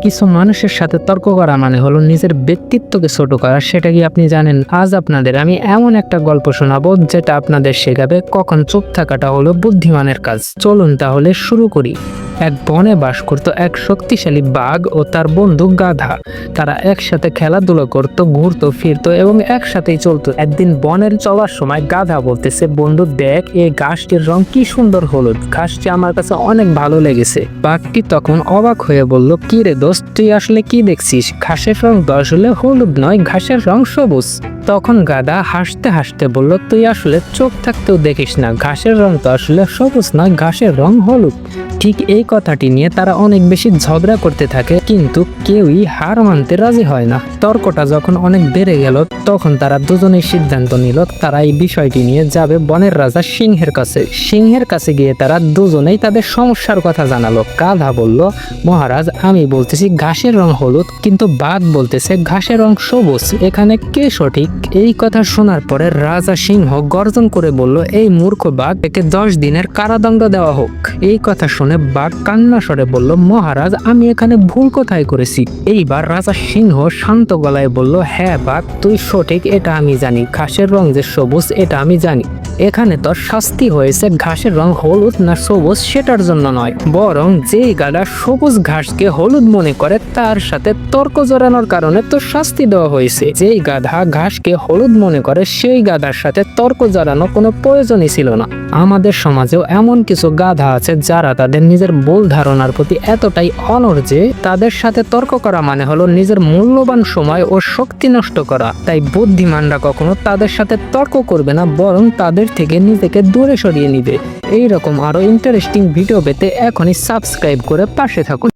কিছু মানুষের সাথে তর্ক করা মানে হলো নিজের ব্যক্তিত্বকে ছোট করা। সেটা কি আপনি জানেন? আজ আপনাদের আমি এমন একটা গল্প শোনাবো যেটা আপনাদের শেখাবে কখন চুপ থাকাটা হলো বুদ্ধিমানের কাজ। চলুন তাহলে শুরু করি। এক বনে বাস করত এক শক্তিশালী বাঘ ও তার বন্ধু গাধা। তারা একসাথে খেলাধুলা করত, ঘুরতো ফিরতো এবং একসাথেই চলতো। একদিন বনের চলার সময় গাধা বলতেছে, বন্ধু দেখ, এই ঘাসটির রং কি সুন্দর হলুদ, ঘাসটি আমার কাছে অনেক ভালো লেগেছে। বাঘটি তখন অবাক হয়ে বলল, কি রে দোস্ত, তুই আসলে কি দেখছিস? ঘাসের রং তো আসলে হলুদ নয়, ঘাসের রং সবুজ। তখন গাধা হাসতে হাসতে বলল, তুই আসলে চোখ থাকতেও দেখিস না, ঘাসের রং তো আসলে সবুজ নয়, ঘাসের রং হলুদ। ঠিক এই কথাটি নিয়ে তারা অনেক বেশি ঝগড়া করতে থাকে, কিন্তু কেউই হার মানতে রাজি হয় না। তর্কটা যখন অনেক বেড়ে গেল তখন তারা দুজনেই সিদ্ধান্ত নিল তারা এই বিষয়টি নিয়ে যাবে বনের রাজা সিংহের কাছে। সিংহের কাছে গিয়ে তারা দুজনেই তাদের সমস্যার কথা জানালো। গাধা বলল, মহারাজ, আমি বলতেছি ঘাসের রং হলুদ, কিন্তু বাঘ বলতেছে ঘাসের রং সবুজ, এখানে কে সঠিক? এই কথা শোনার পরে রাজা সিংহ গর্জন করে বলল, এই মূর্খ বাঘ, একে 10 দিনের কারাদণ্ড দেওয়া হোক। এই কথা শুনে বাঘ কান্না স্বরে বলল, মহারাজ, আমি এখানে ভুল কোথায় করেছি? এইবার রাজা সিংহ শান্ত গলায় বলল, হ্যাঁ বাঘ, তুই সঠিক, এটা আমি জানি, ঘাসের রং যে সবুজ এটা আমি জানি। এখানে তোর শাস্তি হয়েছে ঘাসের রং হলুদ না সবুজ সেটার জন্য নয়, বরং যেই গাধা সবুজ ঘাসকে হলুদ মনে করে তার সাথে তর্ক জড়ানোর কারণে তোর শাস্তি দেওয়া হয়েছে। যেই গাধা ঘাসকে হলুদ মনে করে সেই গাধার সাথে তর্ক জড়ানো কোনো প্রয়োজনই ছিল না। আমাদের সমাজেও এমন কিছু গাধা আছে যারা তাদের নিজের ভুল ধারণার প্রতি এতটাই অনড় যে তাদের সাথে তর্ক করা মানে হলো নিজের মূল্যবান সময় ও শক্তি নষ্ট করা। তাই বুদ্ধিমানরা কখনো তাদের সাথে তর্ক করবে না, বরং তাদের থেকে নিজেকে দূরে সরিয়ে নিবে। এইরকম আরো ইন্টারেস্টিং ভিডিও পেতে এখনই সাবস্ক্রাইব করে পাশে থাকুন।